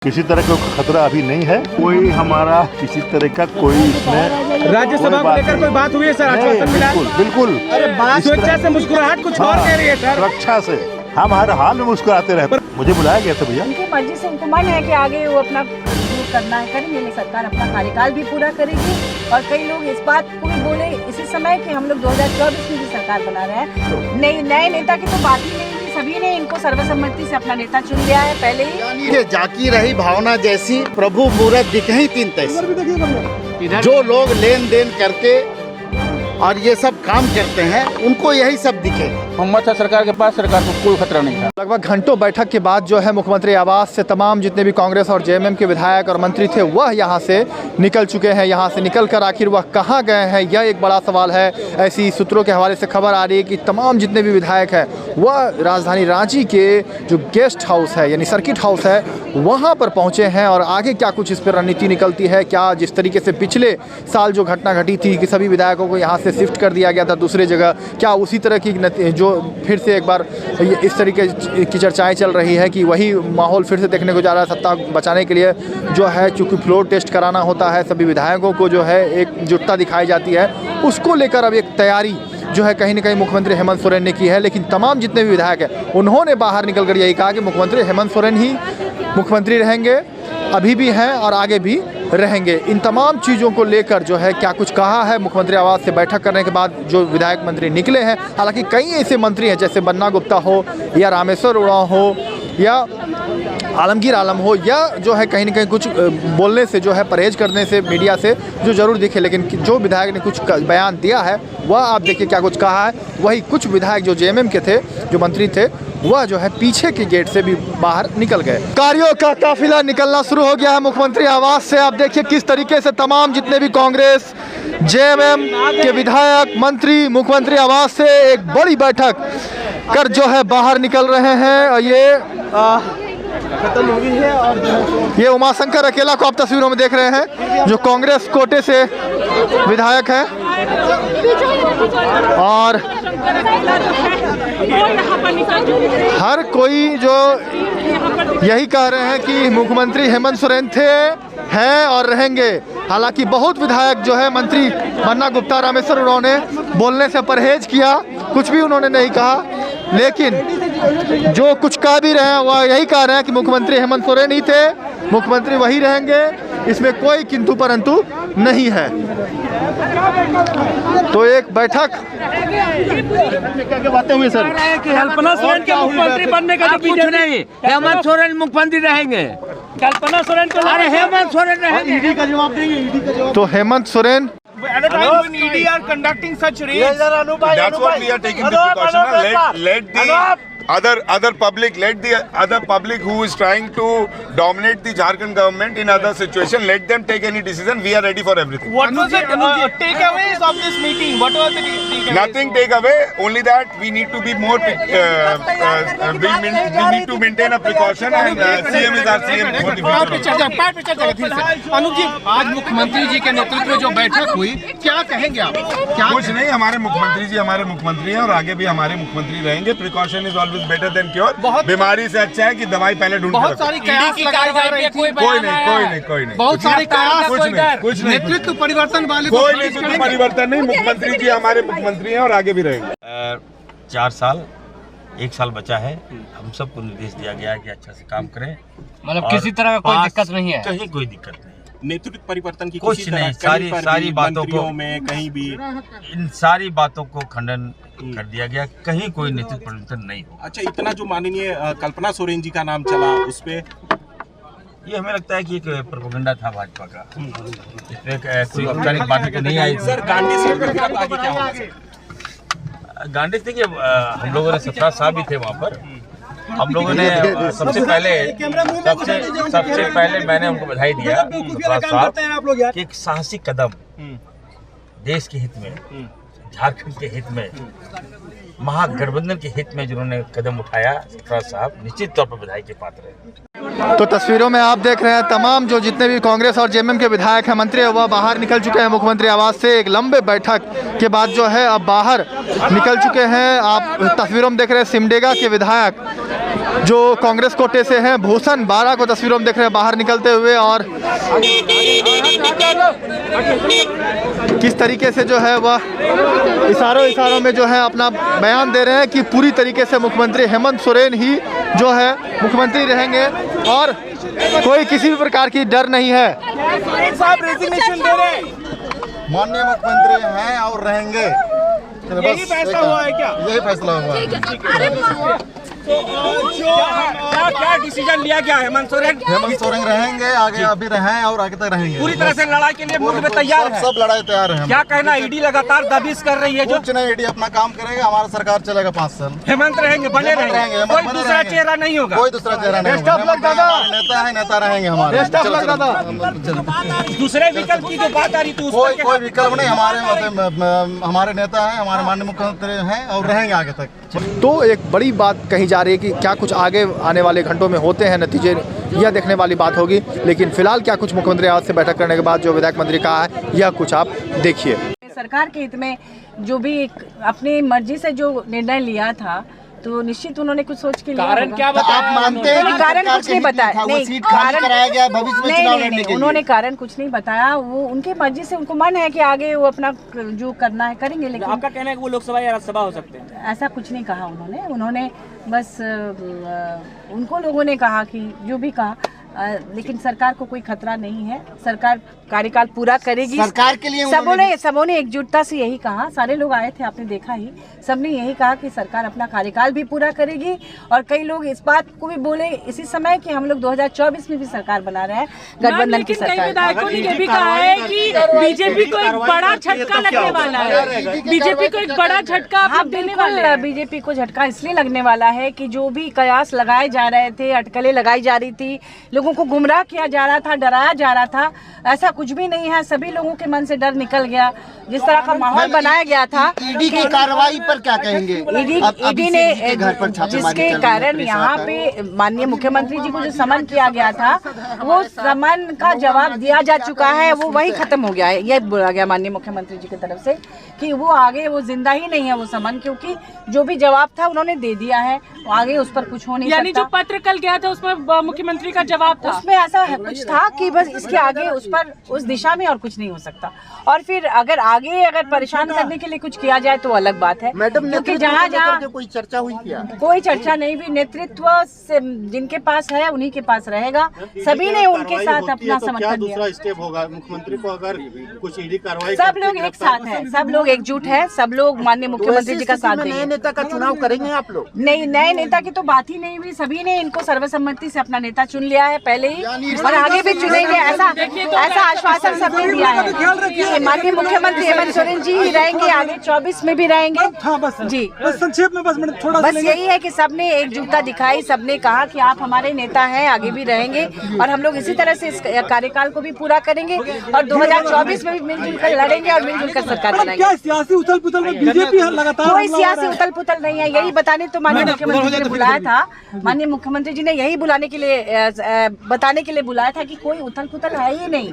किसी तरह का खतरा अभी नहीं है, कोई हमारा किसी तरह का कोई इसमें राज्यसभा को लेकर कोई बात हुई है सर? आश्वासन मिला? बिल्कुल। अरे बात स्वेच्छा से मुस्कुराहट कुछ और कह रही है सर। सुरक्षा से हम हर हाल में मुस्कुराते रहते। मुझे बुलाया गया था भैया। उनकी मर्जी से उनको मन है कि आगे वो अपना करना है, करेंगे। सरकार अपना कार्यकाल भी पूरा करेगी और कई लोग इस बात को भी बोले इसी समय कि हम लोग 2024 में भी सरकार बना रहे हैं। नए नेता की तो बात ही नहीं, सभी ने इनको सर्वसम्मति से अपना नेता चुन लिया है पहले ही। ये जाकी रही भावना जैसी, प्रभु मूरत दिखे ही तीन तैसी। जो लोग लेन देन करके और ये सब काम करते हैं उनको यही सब दिखे। हिम्मत है सरकार के पास, सरकार को कोई खतरा नहीं था। लगभग घंटों बैठक के बाद जो है मुख्यमंत्री आवास से तमाम जितने भी कांग्रेस और जेएमएम के विधायक और मंत्री थे वह यहां से निकल चुके हैं। यहां से निकलकर आखिर वह कहां गए हैं, यह एक बड़ा सवाल है। ऐसी सूत्रों के हवाले से खबर आ रही है कि तमाम जितने भी विधायक हैं वह राजधानी रांची के जो गेस्ट हाउस है यानी सर्किट हाउस है वहाँ पर पहुँचे हैं। और आगे क्या कुछ इस पर रणनीति निकलती है, क्या जिस तरीके से पिछले साल जो घटना घटी थी कि सभी विधायकों को यहाँ से शिफ्ट कर दिया गया था दूसरी जगह, क्या उसी तरह की जो फिर से एक बार इस तरीके की चर्चाएं चल रही है कि वही माहौल फिर से देखने को जा रहा है। सत्ता बचाने के लिए जो है चूँकि फ्लोर टेस्ट कराना होता है, सभी विधायकों को जो है एकजुटता दिखाई जाती है, उसको लेकर अब एक तैयारी जो है कहीं ना कहीं मुख्यमंत्री हेमंत सोरेन ने की है। लेकिन तमाम जितने भी विधायक हैं उन्होंने बाहर निकलकर यही कहा कि मुख्यमंत्री हेमंत सोरेन ही मुख्यमंत्री रहेंगे, अभी भी हैं और आगे भी रहेंगे। इन तमाम चीज़ों को लेकर जो है क्या कुछ कहा है मुख्यमंत्री आवास से बैठक करने के बाद जो विधायक मंत्री निकले हैं। हालांकि कई ऐसे मंत्री हैं जैसे बन्ना गुप्ता हो या रामेश्वर उरांव हो या आलमगीर आलम हो, या जो है कहीं ना कहीं कुछ बोलने से जो है परहेज करने से मीडिया से जो ज़रूर दिखे, लेकिन जो विधायक ने कुछ बयान दिया है वह आप देखिए क्या कुछ कहा है। वही कुछ विधायक जो जेएमएम के थे, जो मंत्री थे, वह जो है पीछे के गेट से भी बाहर निकल गए। कार्यों का काफिला निकलना शुरू हो गया है मुख्यमंत्री आवास से। आप देखिए किस तरीके से तमाम जितने भी कांग्रेस जेएमएम के विधायक मंत्री मुख्यमंत्री आवास से एक बड़ी बैठक कर जो है बाहर निकल रहे हैं। और ये उमाशंकर अकेला को आप तस्वीरों में देख रहे हैं जो कांग्रेस कोटे से विधायक हैं और हर कोई जो यही कह रहे हैं कि मुख्यमंत्री हेमंत सोरेन थे, हैं और रहेंगे। हालांकि बहुत विधायक जो है मंत्री बन्ना गुप्ता रामेश्वर उरांव ने बोलने से परहेज किया, कुछ भी उन्होंने नहीं कहा, लेकिन जो कुछ कह भी रहे हैं वह यही कह रहे हैं कि मुख्यमंत्री हेमंत सोरेन ही थे, मुख्यमंत्री वही रहेंगे, इसमें कोई किंतु परंतु नहीं है। तो एक बैठक क्या बातें हुई सर? कल्पना सोरेन के मुख्यमंत्री बनने का कुछ नहीं, हेमंत सोरेन मुख्यमंत्री रहेंगे। कल्पना सोरेन को अरे हेमंत सोरेन रहेंगे। ईडी का जवाब देंगे। तो Hemant Soren At a time when ED are conducting such raids, that's what we are taking the precaution. Let the other public who is trying to dominate the Jharkhand government in other situation, let them take any decision. We are ready for everything. what was the takeaways of this meeting? What was the takeaways? Nothing take away, only that we need to be more we need to maintain a precaution, and CM is our CM for the future. Anup जी, आज मुख्यमंत्री जी के नेतृत्व में जो बैठक हुई, क्या कहेंगे आप? क्या कुछ नहीं, हमारे मुख्यमंत्री जी हमारे मुख्यमंत्री हैं और आगे भी हमारे मुख्यमंत्री रहेंगे। Precaution is always better than cure. बीमारी से अच्छा है कि दवाई पहले ढूंढ के बहुत सारी कयास लगाई जा रही थी। कोई नहीं बहुत सारी कयास, कुछ नहीं, नेतृत्व परिवर्तन वाले कोई नेतृत्व परिवर्तन नहीं। मुख्यमंत्री जी हमारे मुख्यमंत्री हैं और आगे भी रहेंगे। 4 साल 1 साल बचा है, हम सबको निर्देश दिया गया है कि अच्छा से काम करें। मतलब किसी तरह का कोई दिक्कत नहीं है, कहीं कोई दिक्कत नहीं। नेतृत्व परिवर्तन की कुछ नहीं, सारी बातों को में कहीं भी इन सारी बातों को खंडन कर दिया गया, कहीं कोई नेतृत्व परिवर्तन नहीं हो। अच्छा, इतना जो माननीय कल्पना सोरेन जी का नाम चला, उस पे ये हमें लगता है कि एक प्रोपेगेंडा था भाजपा का, इसमें कोई औपचारिक बात तो नहीं आई। सर गांधी सीट पर फिर अब आगे क्या होगा? गांधी देखिए, हम लोगों ने 17 साल भी थे वहाँ पर। हम लोगों ने सबसे पहले मैंने उनको बधाई दिया 17 साल कि एक साहसिक कदम देश के हित में, झारखंड के हित में, महागठबंधन के हित में जिन्होंने कदम उठाया, 17 साहब निश्चित तौर पर बधाई के पात्र हैं। तो तस्वीरों में आप देख रहे हैं तमाम जो जितने भी कांग्रेस और जेएमएम के विधायक हैं, मंत्री हैं, वह बाहर निकल चुके हैं मुख्यमंत्री आवास से। एक लंबे बैठक के बाद जो है अब बाहर निकल चुके हैं। आप तस्वीरों में देख रहे हैं सिमडेगा के विधायक जो कांग्रेस कोटे से हैं भूषण बारा को तस्वीरों में देख रहे हैं बाहर निकलते हुए, और किस तरीके से जो है वह इशारों में जो है अपना बयान दे रहे हैं कि पूरी तरीके से मुख्यमंत्री हेमंत सोरेन ही जो है मुख्यमंत्री रहेंगे और कोई किसी भी प्रकार की डर नहीं है। माननीय मुख्यमंत्री हैं और रहेंगे। यही फैसला हुआ है क्या? यही फैसला हुआ है। क्या डिसीजन लिया गया? हेमंत सोरेन रहेंगे, आगे अभी रहें और आगे तक रहेंगे। पूरी तरह से लड़ाई के लिए मुल्क में तैयार है। सब लड़ाई तैयार है। क्या कहना, ईडी लगातार दबिश कर रही है? जो कुछ नहीं, ईडी अपना काम करेगा, हमारा सरकार चलेगा 5 साल। हेमंत रहेंगे, बने रहेंगे, कोई दूसरा चेहरा नहीं होगा। कोई दूसरा चेहरा नहीं होगा। नेता है, नेता रहेंगे हमारे। दूसरे विकल्प की जो बात आ रही थी, कोई विकल्प नहीं। हमारे नेता है, हमारे माननीय मुख्यमंत्री हैं और रहेंगे आगे तक। तो एक बड़ी बात कही जा रही है कि क्या कुछ आगे आने वाले घंटों में होते हैं नतीजे, यह देखने वाली बात होगी। लेकिन फिलहाल क्या कुछ मुख्यमंत्री आवास से बैठक करने के बाद जो विधायक मंत्री कहा है, यह कुछ आप देखिए। सरकार के हित में जो भी अपनी मर्जी से जो निर्णय लिया था, तो निश्चित उन्होंने कुछ सोच के लिया। कारण क्या बताया? आप मानते हैं कि कारण कुछ नहीं बताया? नहीं, कारण कराया गया भविष्य में चुनाव लड़ने के लिए। उन्होंने कारण कुछ नहीं बताया। वो उनकी मर्जी से, उनको मन है कि आगे वो अपना जो करना है करेंगे। लेकिन आपका कहना है कि वो लोकसभा या राज्यसभा हो सकते हैं? ऐसा कुछ नहीं कहा उन्होंने बस उनको लोगों ने कहा कि जो भी कहा, लेकिन सरकार को कोई खतरा नहीं है। सरकार कार्यकाल पूरा करेगी। सरकार के लिए सबों ने एकजुटता से यही कहा। सारे लोग आए थे, आपने देखा ही, सबने यही कहा कि सरकार अपना कार्यकाल भी पूरा करेगी। और कई लोग इस बात को भी बोले इसी समय कि हम लोग 2024 में भी सरकार बना रहे हैं, गठबंधन की सरकार। कई विधायकों ने ये भी कहा है कि बीजेपी को एक बड़ा झटका लगने वाला है। बीजेपी को एक बड़ा झटका देने वाले हैं। बीजेपी को झटका इसलिए लगने वाला है कि जो भी कयास लगाए जा रहे थे, अटकलें लगाई जा रही थी, लोगों को गुमराह किया जा रहा था, डराया जा रहा था, ऐसा कुछ भी नहीं है। सभी लोगों के मन से डर निकल गया। जिस तरह का माहौल बनाया गया था, ईडी की कार्रवाई पर क्या कहेंगे? ईडी ने जिसके कारण यहाँ पे माननीय मुख्यमंत्री जी को जो समन किया गया था, वो समन का जवाब दिया जा चुका है, वो वही खत्म हो गया है। यह बोला गया माननीय मुख्यमंत्री जी की तरफ से कि वो आगे वो जिंदा ही नहीं है वो समन, क्योंकि जो भी जवाब था उन्होंने दे दिया है, आगे उस पर कुछ हो नहीं सकता। यानी जो पत्र कल गया था उसमें मुख्यमंत्री का जवाब था, उसमें ऐसा कुछ था कि बस इसके आगे उस पर उस दिशा में और कुछ नहीं हो सकता। और फिर अगर परेशान करने के लिए कुछ किया जाए तो अलग बात है। मैडम, क्योंकि जहाँ कोई चर्चा हुई क्या? कोई चर्चा नहीं हुई। नेतृत्व से जिनके पास है उन्हीं के पास रहेगा। सभी ने उनके साथ अपना समर्थन दिया। दूसरा स्टेप होगा मुख्यमंत्री को अगर कुछ ईडी कार्रवाई। सब लोग एक साथ हैं, सब लोग एकजुट है, सब लोग माननीय मुख्यमंत्री जी का साथ देंगे। नए नेता का चुनाव करेंगे आप लोग? नहीं, नए नेता की तो बात ही नहीं हुई। सभी ने इनको सर्वसम्मति से अपना नेता चुन लिया है पहले ही, और आगे भी चुनेंगे। ऐसा आश्वासन सबने दिया है कि माननीय मुख्यमंत्री हेमंत सोरेन जी ही रहेंगे, आगे 24 में भी रहेंगे। जी, संक्षेप में बस यही है कि सबने एकजुटता दिखाई, सबने कहा कि आप हमारे नेता हैं, आगे भी रहेंगे, और हम लोग इसी तरह से इस कार्यकाल को भी पूरा करेंगे और 2024 में भी मिलजुल कर लड़ेंगे और मिलजुल कर सरकार बनाएंगे। क्या सियासी उथल पुथल में बीजेपी लगातार? कोई सियासी उथल पुथल नहीं है। यही बताने तो माननीय मुख्यमंत्री जी ने बुलाया था। माननीय मुख्यमंत्री जी ने यही बुलाने के लिए बताने के लिए बुलाया था कि कोई उथल पुथल है ही नहीं।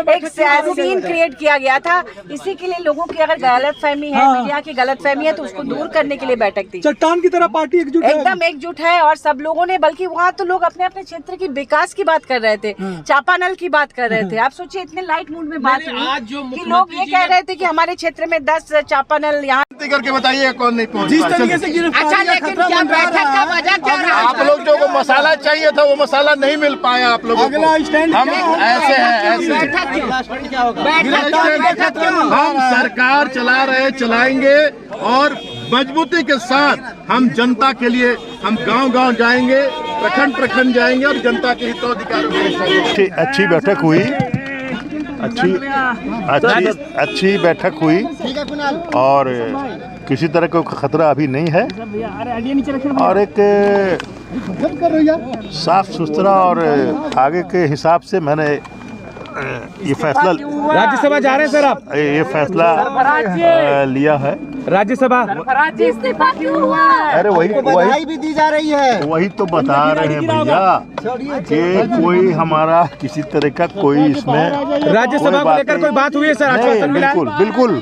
एक सीन क्रिएट किया गया था, इसी के लिए लोगों की अगर गलतफहमी है, मीडिया की गलतफहमी है, तो उसको दूर करने के लिए बैठक थी। चट्टान की तरह पार्टी एकजुट है, एकदम एकजुट है। और सब लोगों ने, बल्कि वहाँ तो लोग अपने अपने क्षेत्र की विकास की बात कर रहे थे, चापानल की बात कर रहे थे। आप सोचिए इतने लाइट मूड में बात हुई कि लोग ये कह रहे थे कि हमारे क्षेत्र में 10 चापानल यहाँ करके बताइए कौन नहीं पहुंच। जिस तरीके से अच्छा, लेकिन क्या बैठक का वजह क्या रहा? आप लोग जो मसाला चाहिए था वो मसाला नहीं मिल पाया आप लोगों को। हम ऐसे हैं, हम सरकार चला रहे, चलाएंगे और मजबूती के साथ हम जनता के लिए, हम गांव-गांव जाएंगे, प्रखंड जाएंगे और जनता के हितोधिकारों के। अच्छी बैठक हुई, अच्छी बैठक हुई और किसी तरह का खतरा अभी नहीं है, और एक साफ सुथरा और आगे के हिसाब से मैंने ये फैसला, राज्यसभा जा रहे हैं सर आप? ये फैसला लिया है। राज्यसभा इस्तीफा क्यों हुआ? अरे वही भी दी जा रही है, वही तो बता रहे हैं भैया कि कोई हमारा किसी तरह का कोई इसमें राज्यसभा को लेकर कोई बात हुई है सर? आश्वासन मिला? बिल्कुल।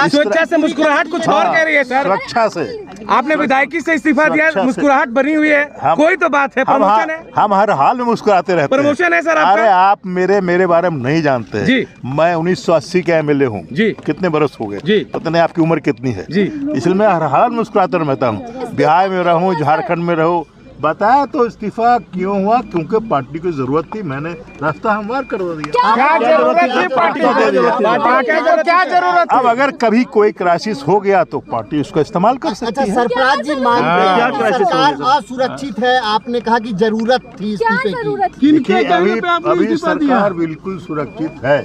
स्वेच्छा से मुस्कुराहट कुछ और कह रही है सर। सुरक्षा से आपने विधायकी से इस्तीफा दिया, सुरक्षा से- मुस्कुराहट बनी हुई है, कोई तो बात है, प्रमोशन है। हम हर हाल में मुस्कुराते रहते हैं। प्रमोशन है सर आपका? अरे आप मेरे बारे में नहीं जानते जी। मैं 1980 का एमएलए हूँ जी। कितने बरस हो गए जी। पता नहीं आपकी उम्र कितनी है जी। इसलिए मैं हर हाल में मुस्कुराता रहता हूँ। बिहार में रहूँ, झारखंड में रहूँ। बताया तो इस्तीफा क्यों हुआ? क्योंकि पार्टी की जरूरत थी, मैंने रास्ता हमवार करवा दिया। क्या जरूरत थी पार्टी को? क्या जरूरत? अब अगर कभी कोई क्राइसिस हो गया तो पार्टी उसका इस्तेमाल कर सकती है। सरफराज जी मानते हैं कि सरकार असुरक्षित है, आपने कहा कि जरूरत थी इस्तीफे की। देखिए अभी सरकार बिल्कुल सुरक्षित है,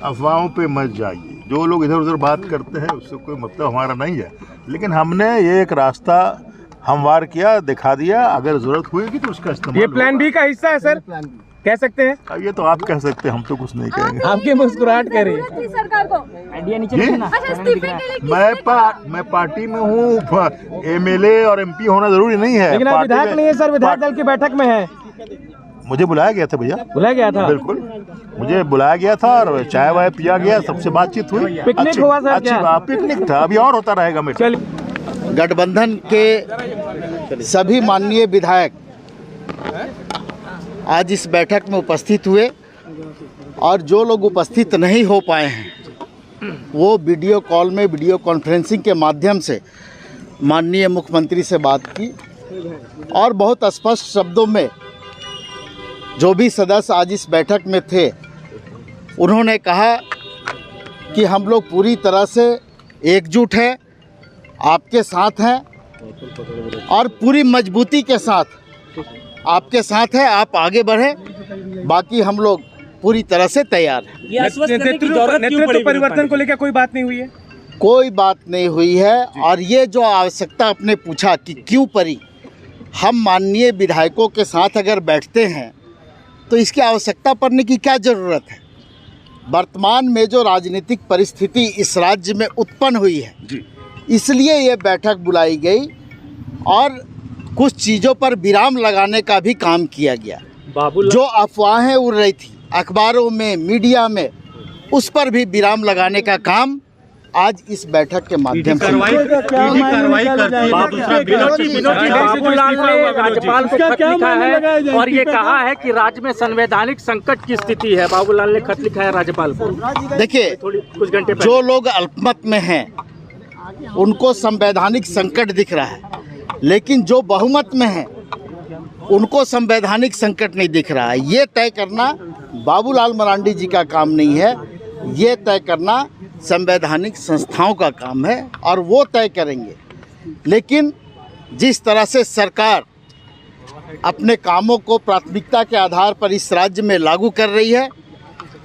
अफवाहों पे मत जाइए। जो लोग इधर उधर बात करते हैं उससे कोई मतलब हमारा नहीं है, लेकिन हमने ये एक रास्ता हमवार किया, दिखा दिया। अगर जरूरत हुएगी तो उसका इस्तेमाल। ये प्लान बी का हिस्सा है सर, कह सकते हैं? अब ये तो आप कह सकते हैं, हम तो कुछ नहीं कहेंगे। आपकी मुस्कुराहट कर रही है। सरकार को आइडिया नीचे जी? रखना। मैं पार्टी में हूँ, एमएलए और एमपी होना जरूरी नहीं है। लेकिन आप पार्टी विधायक में- नहीं है सर, विधायक दल की बैठक में है। मुझे बुलाया गया था भैया, बुलाया गया था? बिल्कुल मुझे बुलाया गया था और चाय वाय पिया गया, सबसे बातचीत हुई। पिकनिक हुआ सर क्या? पिकनिक था, अभी और होता रहेगा मेरे। चलिए। गठबंधन के सभी माननीय विधायक आज इस बैठक में उपस्थित हुए और जो लोग उपस्थित नहीं हो पाए हैं वो वीडियो कॉल में, वीडियो कॉन्फ्रेंसिंग के माध्यम से माननीय मुख्यमंत्री से बात की और बहुत स्पष्ट शब्दों में जो भी सदस्य आज इस बैठक में थे उन्होंने कहा कि हम लोग पूरी तरह से एकजुट हैं, आपके साथ हैं और पूरी मजबूती के साथ आपके साथ है। आप आगे बढ़ें, बाकी हम लोग पूरी तरह से तैयार हैं। ये आश्वस्त करने की जरूरत क्यों पड़ी? नेतृत्व परिवर्तन को लेकर कोई बात नहीं हुई है? कोई बात नहीं हुई है और ये जो आवश्यकता आपने पूछा कि क्यों पड़ी, हम माननीय विधायकों के साथ अगर बैठते हैं तो इसकी आवश्यकता पड़ने की क्या ज़रूरत है? वर्तमान में जो राजनीतिक परिस्थिति इस राज्य में उत्पन्न हुई है जी। इसलिए ये बैठक बुलाई गई और कुछ चीज़ों पर विराम लगाने का भी काम किया गया। जो अफवाहें उड़ रही थी अखबारों में, मीडिया में, उस पर भी विराम लगाने का काम आज इस बैठक के माध्यम से बाबूलाल ने राज्यपाल को खत लिखा है और ये कहा है कि राज्य में संवैधानिक संकट की स्थिति है। बाबूलाल ने खत लिखा है राज्यपाल को। देखिए, कुछ घंटे पहले जो लोग अल्पमत में हैं उनको संवैधानिक संकट दिख रहा है, लेकिन जो बहुमत में हैं उनको संवैधानिक संकट नहीं दिख रहा है। ये तय करना बाबूलाल मरांडी जी का काम नहीं है, ये तय करना संवैधानिक संस्थाओं का काम है और वो तय करेंगे। लेकिन जिस तरह से सरकार अपने कामों को प्राथमिकता के आधार पर इस राज्य में लागू कर रही है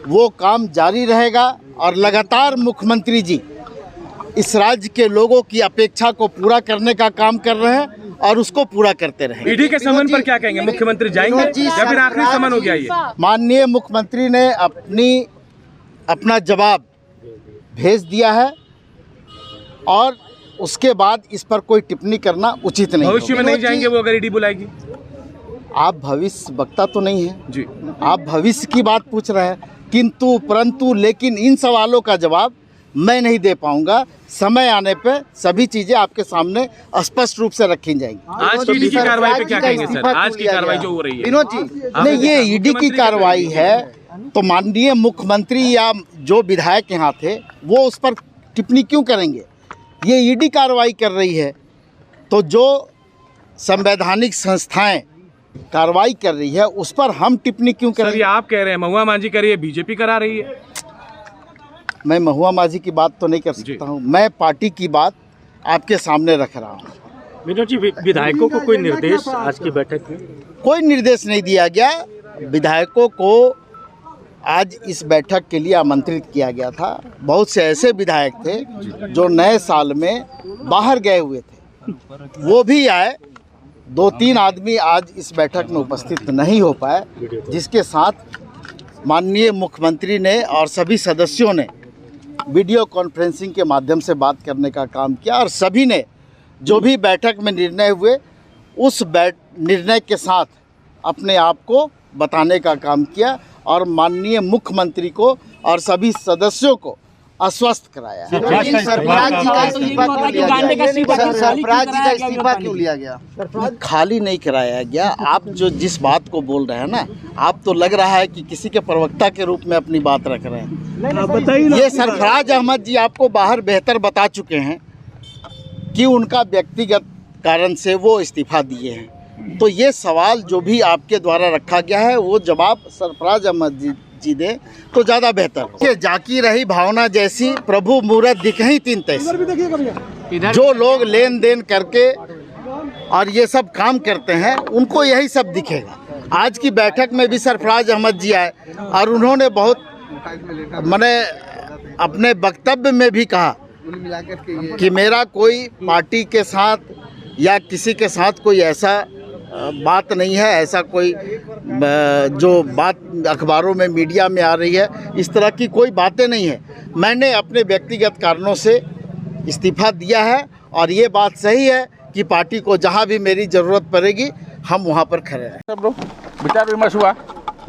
वो काम जारी रहेगा और लगातार मुख्यमंत्री जी इस राज्य के लोगों की अपेक्षा को पूरा करने का काम कर रहे हैं और उसको पूरा करते रहेंगे। ईडी के समन पर क्या कहेंगे? मुख्यमंत्री जाएंगे या फिर आखिरी समन हो गया ये? माननीय मुख्यमंत्री ने अपना जवाब भेज दिया है और उसके बाद इस पर कोई टिप्पणी करना उचित नहीं। भविष्य में नहीं जाएंगे वो अगर ईडी बुलाएगी? आप भविष्य वक्ता तो नहीं है जी, आप भविष्य की बात पूछ रहे हैं, किंतु परंतु लेकिन इन सवालों का जवाब मैं नहीं दे पाऊंगा। समय आने पे सभी चीजें आपके सामने स्पष्ट रूप से रखी जाएंगी। आज की ईडी की कार्रवाई पे क्या कहेंगे सर? आज की कार्रवाई जो हो रही है विनोद जी, नहीं ये ईडी की कार्रवाई है तो माननीय मुख्यमंत्री या जो विधायक यहाँ थे वो उस पर टिप्पणी क्यों करेंगे? ये ईडी कार्रवाई कर रही है तो जो संवैधानिक संस्थाएं कार्रवाई कर रही है उस पर हम टिप्पणी क्यों सर? करें? ये आप कह रहे हैं, महुआ मांझी कह रही है, बीजेपी करा रही है। मैं महुआ मांझी की बात तो नहीं कर सकता हूँ, मैं पार्टी की बात आपके सामने रख रहा हूँ। विनोद जी, विधायकों को कोई निर्देश आज की बैठक में? कोई निर्देश नहीं दिया गया। विधायकों को आज इस बैठक के लिए आमंत्रित किया गया था। बहुत से ऐसे विधायक थे जो नए साल में बाहर गए हुए थे, वो भी आए। 2-3 आदमी आज इस बैठक में उपस्थित नहीं हो पाए, जिसके साथ माननीय मुख्यमंत्री ने और सभी सदस्यों ने वीडियो कॉन्फ्रेंसिंग के माध्यम से बात करने का काम किया और सभी ने जो भी बैठक में निर्णय हुए उस निर्णय के साथ अपने आप को बताने का काम किया और माननीय मुख्यमंत्री को और सभी सदस्यों को अस्वस्थ कराया है। सरफराज जी का इस्तीफा क्यों लिया गया? सरफराज जी का इस्तीफा क्यों लिया गया? खाली नहीं कराया गया। आप जो जिस बात को बोल रहे हैं ना, आप तो लग रहा है कि किसी के प्रवक्ता के रूप में अपनी बात रख रहे हैं। ये सरफराज अहमद जी आपको बाहर बेहतर बता चुके हैं कि उनका व्यक्तिगत कारण से वो इस्तीफा दिए हैं। तो ये सवाल जो भी आपके द्वारा रखा गया है वो जवाब सरफराज अहमद जी दे तो ज़्यादा बेहतर हो। जाकी रही भावना जैसी प्रभु मूरत दिखही तीन तैसी। जो लोग लेन देन करके और ये सब काम करते हैं उनको यही सब दिखेगा। आज की बैठक में भी सरफराज अहमद जी आए और उन्होंने बहुत मैंने अपने वक्तव्य में भी कहा कि मेरा कोई पार्टी के साथ या किसी के साथ कोई ऐसा बात नहीं है, ऐसा कोई जो बात अखबारों में मीडिया में आ रही है इस तरह की कोई बातें नहीं है। मैंने अपने व्यक्तिगत कारणों से इस्तीफा दिया है और ये बात सही है कि पार्टी को जहां भी मेरी ज़रूरत पड़ेगी हम वहां पर खड़े हैं। सब लोग विचार विमर्श हुआ,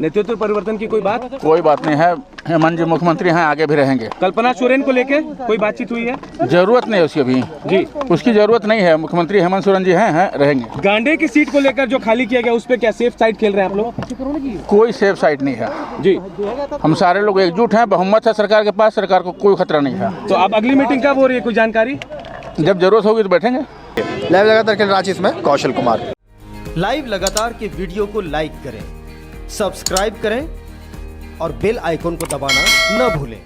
नेतृत्व परिवर्तन की कोई बात नहीं है। हेमंत जी मुख्यमंत्री हैं, आगे भी रहेंगे। कल्पना सोरेन को लेकर कोई बातचीत हुई है? जरूरत नहीं है उसकी अभी जी, उसकी जरूरत नहीं है। मुख्यमंत्री हेमंत सोरेन जी हैं रहेंगे। गांडे की सीट को लेकर जो खाली किया गया उस पर क्या सेफ साइड खेल रहे हैं आप लोग? कोई सेफ साइड नहीं है जी, हम सारे लोग एकजुट हैं, बहुमत है सरकार के पास, सरकार को कोई खतरा नहीं है। तो अब अगली मीटिंग कब हो रही है, कोई जानकारी? जब जरूरत होगी तो बैठेंगे। लाइव लगातार के रांची में कौशल कुमार। लाइव लगातार के वीडियो को लाइक करें, सब्सक्राइब करें और बेल आइकॉन को दबाना न भूलें।